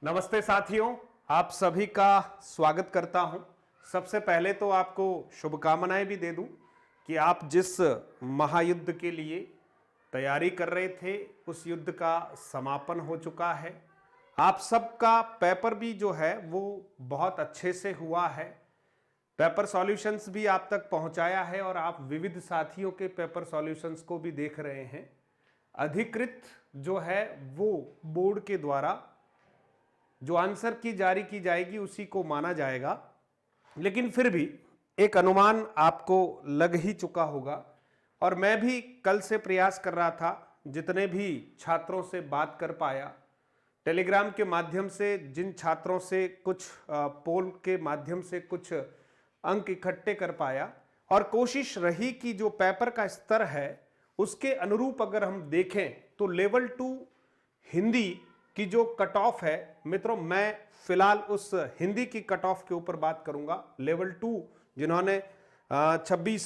नमस्ते साथियों, आप सभी का स्वागत करता हूं। सबसे पहले तो आपको शुभकामनाएं भी दे दूं कि आप जिस महायुद्ध के लिए तैयारी कर रहे थे उस युद्ध का समापन हो चुका है। आप सबका पेपर भी जो है वो बहुत अच्छे से हुआ है। पेपर सॉल्यूशंस भी आप तक पहुंचाया है और आप विविध साथियों के पेपर सॉल्यूशंस को भी देख रहे हैं। अधिकृत जो है वो बोर्ड के द्वारा जो आंसर की जारी की जाएगी उसी को माना जाएगा, लेकिन फिर भी एक अनुमान आपको लग ही चुका होगा। और मैं भी कल से प्रयास कर रहा था, जितने भी छात्रों से बात कर पाया, टेलीग्राम के माध्यम से जिन छात्रों से कुछ पोल के माध्यम से कुछ अंक इकट्ठे कर पाया, और कोशिश रही कि जो पेपर का स्तर है उसके अनुरूप अगर हम देखें तो लेवल 2 हिंदी की जो कट ऑफ है मित्रों, मैं फिलहाल उस हिंदी की कट ऑफ के ऊपर बात करूंगा। लेवल 2 जिन्होंने 26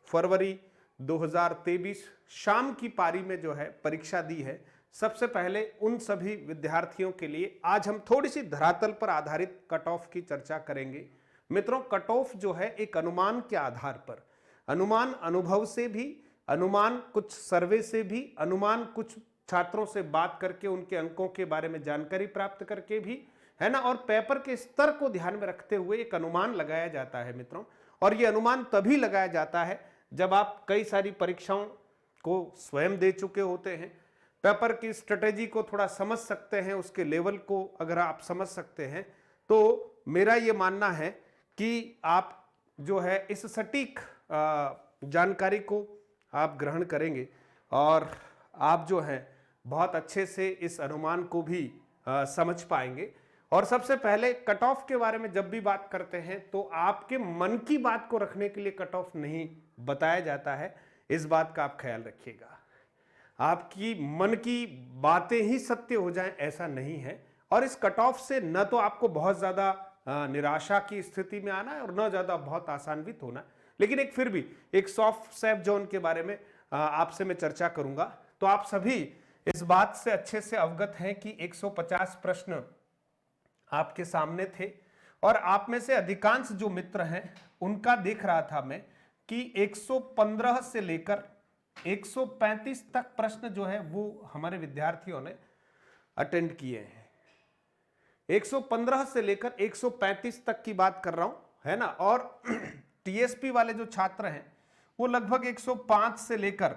फरवरी 2023 शाम की पारी में जो है परीक्षा दी है, सबसे पहले उन सभी विद्यार्थियों के लिए आज हम थोड़ी सी धरातल पर आधारित कट ऑफ की चर्चा करेंगे। मित्रों, कट ऑफ जो है एक अनुमान के आधार पर, अनुमान अनुभव से भी, अनुमान कुछ सर्वे से भी, अनुमान कुछ छात्रों से बात करके उनके अंकों के बारे में जानकारी प्राप्त करके भी, है ना, और पेपर के स्तर को ध्यान में रखते हुए एक अनुमान लगाया जाता है मित्रों। और ये अनुमान तभी लगाया जाता है जब आप कई सारी परीक्षाओं को स्वयं दे चुके होते हैं, पेपर की स्ट्रेटेजी को थोड़ा समझ सकते हैं, उसके लेवल को अगर आप समझ सकते हैं तो मेरा ये मानना है कि आप जो है इस सटीक जानकारी को आप ग्रहण करेंगे और आप जो है बहुत अच्छे से इस अनुमान को भी समझ पाएंगे। और सबसे पहले कट ऑफ के बारे में जब भी बात करते हैं तो आपके मन की बात को रखने के लिए कट ऑफ नहीं बताया जाता है, इस बात का आप ख्याल रखिएगा। आपकी मन की बातें ही सत्य हो जाएं ऐसा नहीं है। और इस कट ऑफ से न तो आपको बहुत ज्यादा निराशा की स्थिति में आना है और न ज्यादा बहुत आसान्वित होना है, लेकिन एक फिर भी एक सॉफ्ट सेफ जोन के बारे में आपसे मैं चर्चा करूंगा। तो आप सभी इस बात से अच्छे से अवगत हैं कि 150 प्रश्न आपके सामने थे और आप में से अधिकांश जो मित्र हैं उनका देख रहा था मैं कि 115 से लेकर 135 तक प्रश्न जो है वो हमारे विद्यार्थियों ने अटेंड किए हैं। 115 से लेकर 135 तक की बात कर रहा हूं, है ना। और टीएसपी वाले जो छात्र हैं वो लगभग 105 से लेकर,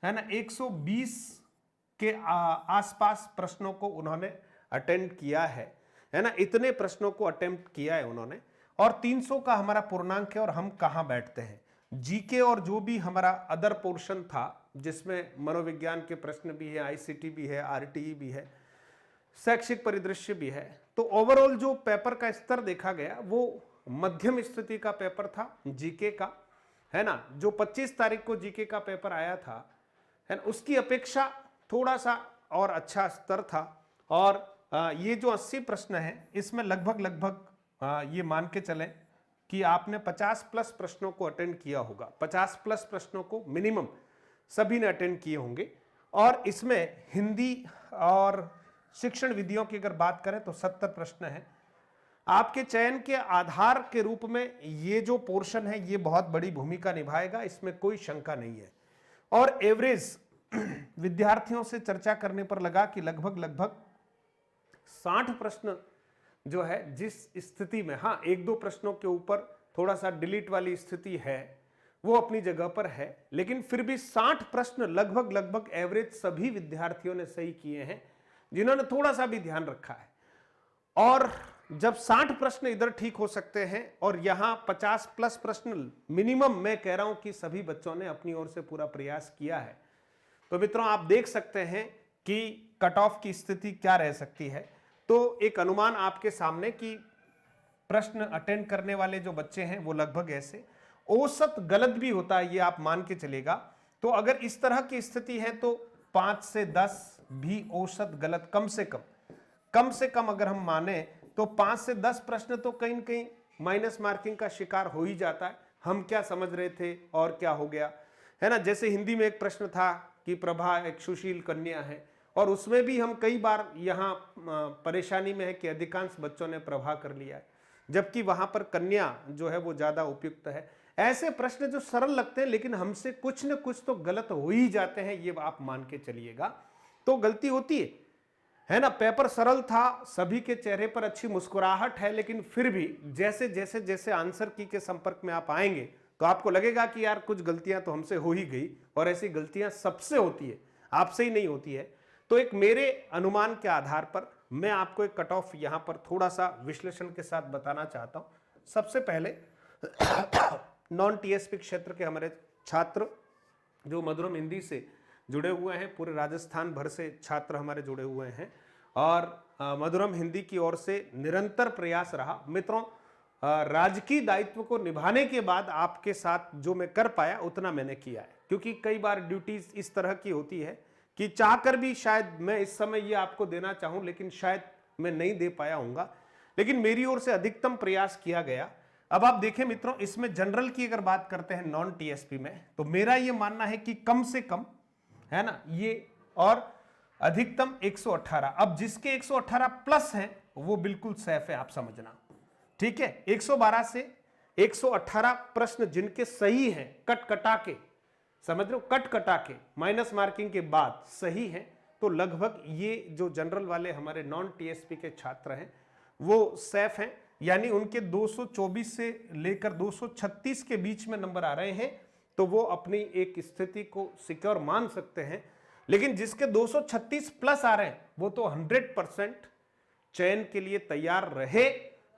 है ना, 120 के आसपास प्रश्नों को उन्होंने अटेम्प्ट किया है ना। इतने प्रश्नों को अटेम्प्ट किया है उन्होंने। और 300 का हमारा पूर्णांक है। और हम कहां बैठते हैं, जीके और जो भी हमारा अदर पोर्शन था जिसमें मनोविज्ञान के प्रश्न भी है, आईसीटी भी है, आरटीई भी है, शैक्षिक परिदृश्य भी है, तो ओवरऑल जो पेपर का स्तर देखा गया वो मध्यम स्थिति का पेपर था जीके का, है ना। जो 25 तारीख को जीके का पेपर आया था, है ना, उसकी अपेक्षा थोड़ा सा और अच्छा स्तर था। और ये जो 80 प्रश्न हैं इसमें लगभग ये मान के चलें कि आपने 50 प्लस प्रश्नों को अटेंड किया होगा। 50 प्लस प्रश्नों को मिनिमम सभी ने अटेंड किए होंगे। और इसमें हिंदी और शिक्षण विधियों की अगर बात करें तो 70 प्रश्न हैं। आपके चयन के आधार के रूप में ये जो पोर्शन है ये बहुत बड़ी भूमिका निभाएगा, इसमें कोई शंका नहीं है। और एवरेज विद्यार्थियों से चर्चा करने पर लगा कि लगभग 60 प्रश्न जो है जिस स्थिति में, हाँ, एक दो प्रश्नों के ऊपर थोड़ा सा डिलीट वाली स्थिति है वो अपनी जगह पर है, लेकिन फिर भी 60 प्रश्न लगभग एवरेज सभी विद्यार्थियों ने सही किए हैं जिन्होंने थोड़ा सा भी ध्यान रखा है। और जब 60 प्रश्न इधर ठीक हो सकते हैं और यहां 50 प्लस प्रश्न मिनिमम, मैं कह रहा हूं कि सभी बच्चों ने अपनी ओर से पूरा प्रयास किया है, तो मित्रों आप देख सकते हैं कि कट ऑफ की स्थिति क्या रह सकती है। तो एक अनुमान आपके सामने कि प्रश्न अटेंड करने वाले जो बच्चे हैं वो लगभग ऐसे, औसत गलत भी होता है ये आप मान के चलेगा। तो अगर इस तरह की स्थिति है तो 5 से 10 भी औसत गलत, कम से कम अगर हम माने तो 5 से 10 प्रश्न तो कहीं न कहीं माइनस मार्किंग का शिकार हो ही जाता है। हम क्या समझ रहे थे और क्या हो गया, है ना। जैसे हिंदी में एक प्रश्न था कि प्रभा एक सुशील कन्या है, और उसमें भी हम कई बार यहाँ परेशानी में है कि अधिकांश बच्चों ने प्रभा कर लिया है, जबकि वहां पर कन्या जो है वो ज्यादा उपयुक्त है। ऐसे प्रश्न जो सरल लगते हैं लेकिन हमसे कुछ न कुछ तो गलत हो ही जाते हैं, ये आप मान के चलिएगा। तो गलती होती है ना। पेपर सरल था, सभी के चेहरे पर अच्छी मुस्कुराहट है, लेकिन फिर भी जैसे जैसे जैसे आंसर की के संपर्क में आप आएंगे तो आपको लगेगा कि यार कुछ गलतियां तो हमसे हो ही गई, और ऐसी गलतियां सबसे होती है, आपसे ही नहीं होती है। तो एक मेरे अनुमान के आधार पर मैं आपको एक कट ऑफ यहां पर थोड़ा सा विश्लेषण के साथ बताना चाहता हूं। सबसे पहले नॉन टीएसपी क्षेत्र के हमारे छात्र जो मधुरम हिंदी से जुड़े हुए हैं, पूरे राजस्थान भर से छात्र हमारे जुड़े हुए हैं, और मधुरम हिंदी की ओर से निरंतर प्रयास रहा। मित्रों, राजकीय दायित्व को निभाने के बाद आपके साथ जो मैं कर पाया उतना मैंने किया है, क्योंकि कई बार ड्यूटीज इस तरह की होती है कि चाहकर भी शायद मैं इस समय ये आपको देना चाहूं, लेकिन शायद मैं नहीं दे पाया हूंगा, लेकिन मेरी ओर से अधिकतम प्रयास किया गया। अब आप देखें मित्रों, इसमें जनरल की अगर बात करते हैं नॉन टीएसपी में, तो मेरा ये मानना है कि कम से कम है ना ये, और अधिकतम 118। अब जिसके 118 प्लस हैं वो बिल्कुल सेफ है, आप समझना, ठीक है। 112 से 118 प्रश्न जिनके सही हैं, कट कटा के, समझ रहे हो, कट कटा के माइनस मार्किंग के बाद सही है, तो लगभग ये जो जनरल वाले हमारे नॉन टीएसपी के छात्र हैं वो सेफ हैं। यानी उनके 224 से लेकर 236 के बीच में नंबर आ रहे हैं, तो वो अपनी एक स्थिति को सिक्योर मान सकते हैं। लेकिन जिसके 236 प्लस आ रहे हैं वो तो 100% चयन के लिए तैयार रहे,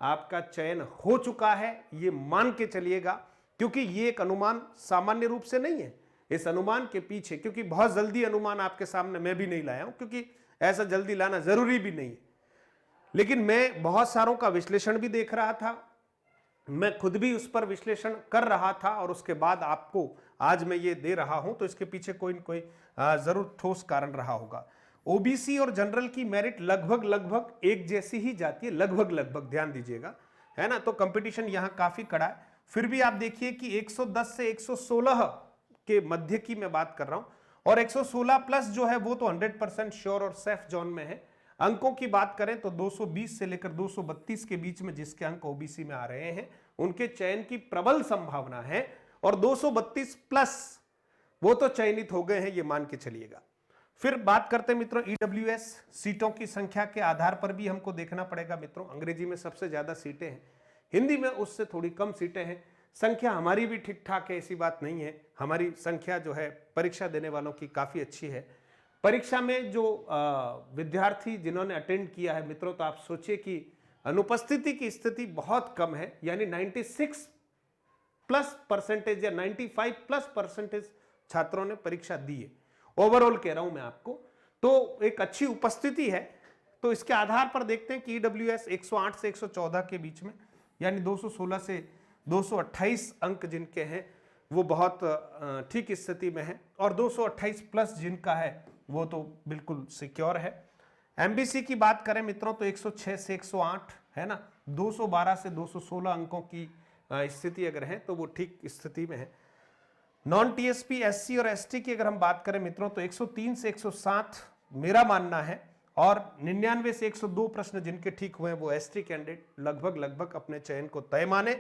आपका चयन हो चुका है, ये मान के चलिएगा, क्योंकि ये एक अनुमान सामान्य रूप से नहीं है। इस अनुमान के पीछे, क्योंकि बहुत जल्दी अनुमान आपके सामने मैं भी नहीं लाया हूं, क्योंकि ऐसा जल्दी लाना जरूरी भी नहीं है, लेकिन मैं बहुत सारों का विश्लेषण भी देख रहा था, मैं खुद भी उस पर विश्लेषण कर रहा था, और उसके बाद आपको आज मैं ये दे रहा हूं, तो इसके पीछे कोई न कोई जरूर ठोस कारण रहा होगा। ओबीसी और जनरल की मेरिट लगभग लगभग एक जैसी ही जाती है, लगभग लगभग, ध्यान दीजिएगा, है ना। तो कंपटीशन यहां काफी कड़ा है। फिर भी आप देखिए कि 110 से 116 के मध्य की मैं बात कर रहा हूं, और 116 प्लस जो है वो तो 100% श्योर और सेफ जोन में है। अंकों की बात करें तो 220 से लेकर 232 के बीच में जिसके अंक ओबीसी में आ रहे हैं उनके चयन की प्रबल संभावना है, और 232 प्लस वो तो चयनित हो गए हैं, ये मान के चलिएगा। फिर बात करते हैं मित्रों ईडब्ल्यूएस सीटों की संख्या के आधार पर भी हमको देखना पड़ेगा मित्रों। अंग्रेजी में सबसे ज्यादा सीटें हैं, हिंदी में उससे थोड़ी कम सीटें हैं। संख्या हमारी भी ठीक ठाक है, ऐसी बात नहीं है, हमारी संख्या जो है परीक्षा देने वालों की काफी अच्छी है। परीक्षा में जो विद्यार्थी जिन्होंने अटेंड किया है मित्रों, तो आप सोचिए कि अनुपस्थिति की स्थिति बहुत कम है, यानी 96+ % या 95+% छात्रों ने परीक्षा दी है। ओवरऑल कह रहा हूं मैं आपको, तो एक अच्छी उपस्थिति है। तो इसके आधार पर देखते हैं कि ईडब्ल्यूएस 108 से 114 के बीच में, यानी 216 से 228 अंक जिनके हैं वो बहुत ठीक स्थिति में है, और 228 प्लस जिनका है वो तो बिल्कुल सिक्योर है। एमबीसी की बात करें मित्रों तो 106 से 108 है ना, 212 से 216 अंकों की स्थिति अगर है तो वो ठीक स्थिति में है। नॉन टीएसपी एससी और एसटी की अगर हम बात करें मित्रों तो 103 से 107 मेरा मानना है, और 99 से 102 प्रश्न जिनके ठीक हुए हैं वो एसटी कैंडिडेट लगभग लगभग अपने चयन को तय माने।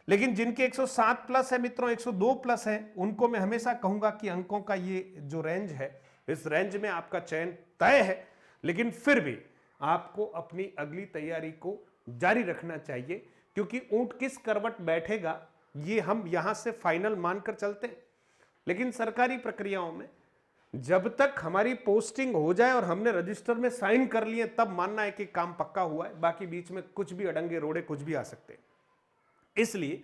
लेकिन जिनके 107 प्लस है मित्रों, 102 प्लस है, उनको मैं हमेशा कहूंगा कि अंकों का ये जो रेंज है, इस रेंज में आपका चयन तय है, लेकिन फिर भी आपको अपनी अगली तैयारी को जारी रखना चाहिए, क्योंकि ऊंट किस करवट बैठेगा ये हम यहां से फाइनल मानकर चलते हैं। लेकिन सरकारी प्रक्रियाओं में जब तक हमारी पोस्टिंग हो जाए और हमने रजिस्टर में साइन कर लिए तब मानना है कि काम पक्का हुआ है, बाकी बीच में कुछ भी अड़ंगे रोड़े कुछ भी आ सकते हैं। इसलिए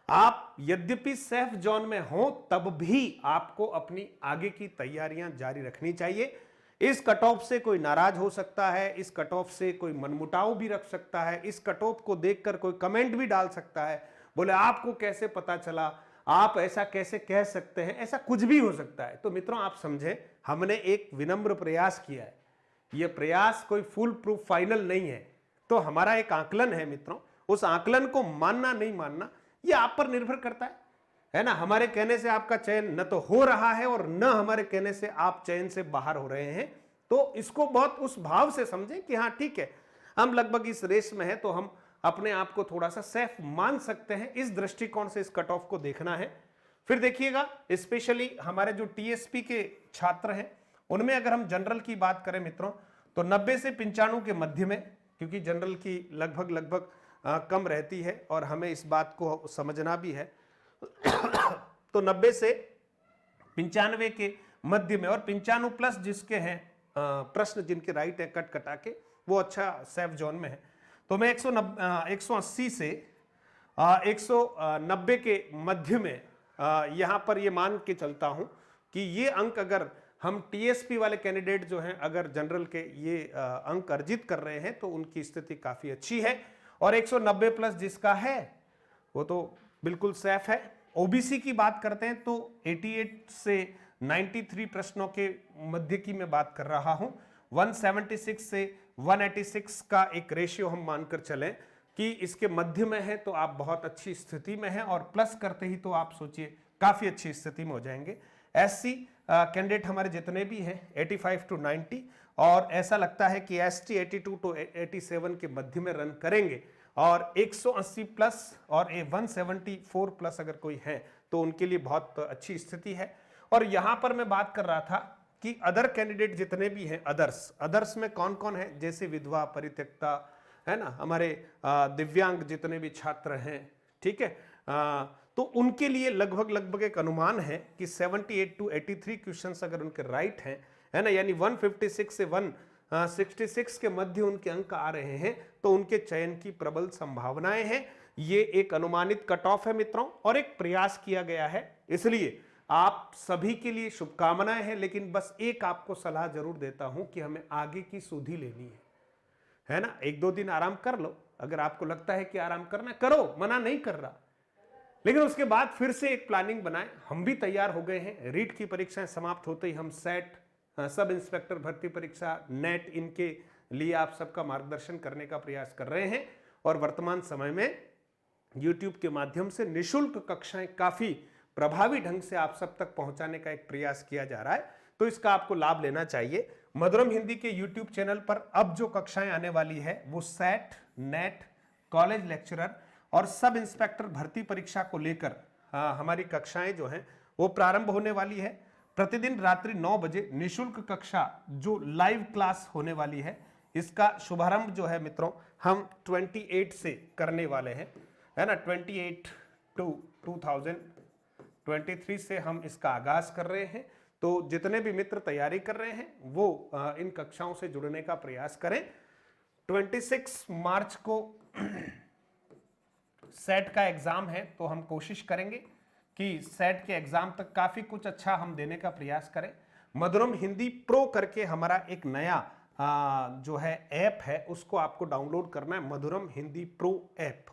आप यद्यपि सेफ जोन में हो तब भी आपको अपनी आगे की तैयारियां जारी रखनी चाहिए। इस कट ऑफ से कोई नाराज हो सकता है, इस कट ऑफ से कोई मनमुटाव भी रख सकता है, इस कट ऑफ को देखकर कोई कमेंट भी डाल सकता है, बोले आपको कैसे पता चला, आप ऐसा कैसे कह सकते हैं, ऐसा कुछ भी हो सकता है। तो मित्रों आप समझें, हमने एक विनम्र प्रयास किया है, यह प्रयास कोई फुल प्रूफ फाइनल नहीं है, तो हमारा एक आकलन है मित्रों, उस आकलन को मानना नहीं मानना यह आप पर निर्भर करता है ना। हमारे कहने से आपका चयन न तो हो रहा है और न हमारे कहने से आप चयन से बाहर हो रहे हैं, तो इसको बहुत उस भाव से समझें कि हाँ ठीक है, हम लगभग इस रेस में है तो हम अपने आप को थोड़ा सा सेफ मान सकते हैं, इस दृष्टिकोण से इस कट ऑफ को देखना है। फिर देखिएगा स्पेशली हमारे जो टीएसपी के छात्र हैं उनमें अगर हम जनरल की बात करें मित्रों तो 90 से 95 के मध्य में, क्योंकि जनरल की लगभग कम रहती है और हमें इस बात को समझना भी है तो 90 से 95 के मध्य में और 95 प्लस जिसके हैं प्रश्न जिनके राइट है कट कटा के, वो अच्छा सेफ जोन में है। तो मैं 180 से 190 के मध्य में यहां पर ये मान के चलता हूं कि ये अंक अगर हम टीएसपी वाले कैंडिडेट जो हैं अगर जनरल के ये अंक अर्जित कर रहे हैं तो उनकी स्थिति काफी अच्छी है। और 190 प्लस जिसका है वो तो बिल्कुल सेफ है। ओबीसी की बात करते हैं तो 88 से 93 प्रश्नों के मध्य की मैं बात कर रहा हूं। 176 से 186 का एक रेशियो हम मानकर चलें कि इसके मध्य में है तो आप बहुत अच्छी स्थिति में हैं, और प्लस करते ही तो आप सोचिए काफी अच्छी स्थिति में हो जाएंगे। एससी कैंडिडेट हमारे जितने भी हैं 85 टू 90, और ऐसा लगता है कि एसटी 82 टू 87 के मध्य में रन करेंगे, और 180 प्लस और 174 प्लस अगर कोई है तो उनके लिए बहुत अच्छी स्थिति है। और यहां पर मैं बात कर रहा था कि अदर कैंडिडेट जितने भी हैं, अदर्स में कौन कौन है, जैसे विधवा, परित्यक्ता है ना, हमारे दिव्यांग जितने भी छात्र हैं, ठीक है, तो उनके लिए लगभग एक अनुमान है कि 78 टू 83 क्वेश्चंस अगर उनके राइट हैं, है ना, यानी 156 से 166 के मध्य उनके अंक आ रहे हैं तो उनके चयन की प्रबल संभावनाएं हैं। ये एक अनुमानित कट ऑफ है मित्रों और एक प्रयास किया गया है, इसलिए आप सभी के लिए शुभकामनाएं हैं। लेकिन बस एक आपको सलाह जरूर देता हूं कि हमें आगे की सुधि लेनी है ना। 1-2 दिन आराम कर लो, अगर आपको लगता है कि आराम करना करो, मना नहीं कर रहा, लेकिन उसके बाद फिर से एक प्लानिंग बनाएं। हम भी तैयार हो गए हैं, रीट की परीक्षाएं समाप्त होते ही हम सेट, सब इंस्पेक्टर भर्ती परीक्षा, नेट, इनके लिए आप सबका मार्गदर्शन करने का प्रयास कर रहे हैं। और वर्तमान समय में YouTube के माध्यम से निःशुल्क कक्षाएं काफी प्रभावी ढंग से आप सब तक पहुंचाने का एक प्रयास किया जा रहा है, तो इसका आपको लाभ लेना चाहिए। मधुरम हिंदी के YouTube चैनल पर अब जो कक्षाएं आने वाली है वो सेट, नेट, कॉलेज लेक्चरर और सब इंस्पेक्टर भर्ती परीक्षा को लेकर हमारी कक्षाएं जो हैं वो प्रारंभ होने वाली है। प्रतिदिन रात्रि 9 बजे निःशुल्क कक्षा जो लाइव क्लास होने वाली है, इसका शुभारंभ जो है मित्रों हम 28 से करने वाले हैं, है ना। 28 टू 2023 से हम इसका आगाज कर रहे हैं। तो जितने भी मित्र तैयारी कर रहे हैं वो इन कक्षाओं से जुड़ने का प्रयास करें। 26 मार्च को सेट का एग्जाम है, तो हम कोशिश करेंगे कि सेट के एग्जाम तक काफी कुछ अच्छा हम देने का प्रयास करें। मधुरम हिंदी प्रो करके हमारा एक नया जो है ऐप है, उसको आपको डाउनलोड करना है, मधुरम हिंदी प्रो ऐप।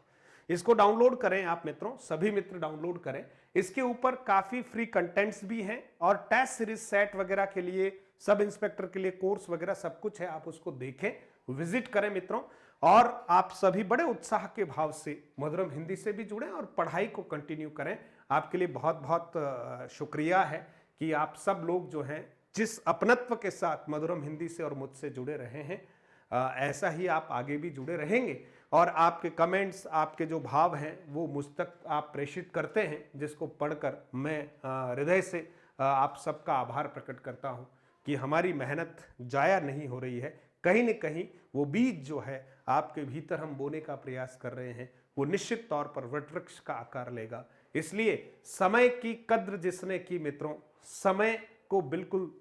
इसको डाउनलोड करें आप मित्रों, सभी मित्र डाउनलोड करें। इसके ऊपर काफी फ्री कंटेंट्स भी हैं और टेस्ट सीरीज, सेट वगैरह के लिए, सब इंस्पेक्टर के लिए कोर्स वगैरह सब कुछ है, आप उसको देखें, विजिट करें मित्रों। और आप सभी बड़े उत्साह के भाव से मधुरम हिंदी से भी जुड़ें और पढ़ाई को कंटिन्यू करें। आपके लिए बहुत बहुत शुक्रिया है कि आप सब लोग जो हैं जिस अपनत्व के साथ मधुरम हिंदी से और मुझसे जुड़े रहे हैं, ऐसा ही आप आगे भी जुड़े रहेंगे। और आपके कमेंट्स, आपके जो भाव हैं वो मुझ तक आप प्रेषित करते हैं, जिसको पढ़कर मैं हृदय से आप सबका आभार प्रकट करता हूं कि हमारी मेहनत जाया नहीं हो रही है। कहीं न कहीं वो बीज जो है आपके भीतर हम बोने का प्रयास कर रहे हैं, वो निश्चित तौर पर वटवृक्ष का आकार लेगा। इसलिए समय की कद्र जिसने की मित्रों, समय को बिल्कुल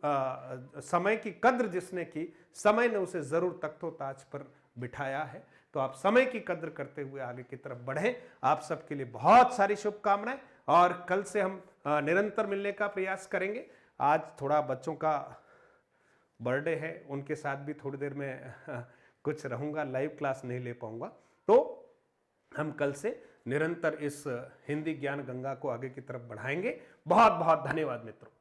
समय की कद्र जिसने की, समय ने उसे जरूर तख्तो ताज पर बिठाया है। तो आप समय की कद्र करते हुए आगे की तरफ बढ़ें। आप सबके लिए बहुत सारी शुभकामनाएं, और कल से हम निरंतर मिलने का प्रयास करेंगे। आज थोड़ा बच्चों का बर्थडे है, उनके साथ भी थोड़ी देर में कुछ रहूंगा, लाइव क्लास नहीं ले पाऊंगा। तो हम कल से निरंतर इस हिंदी ज्ञान गंगा को आगे की तरफ बढ़ाएंगे। बहुत बहुत धन्यवाद मित्रों।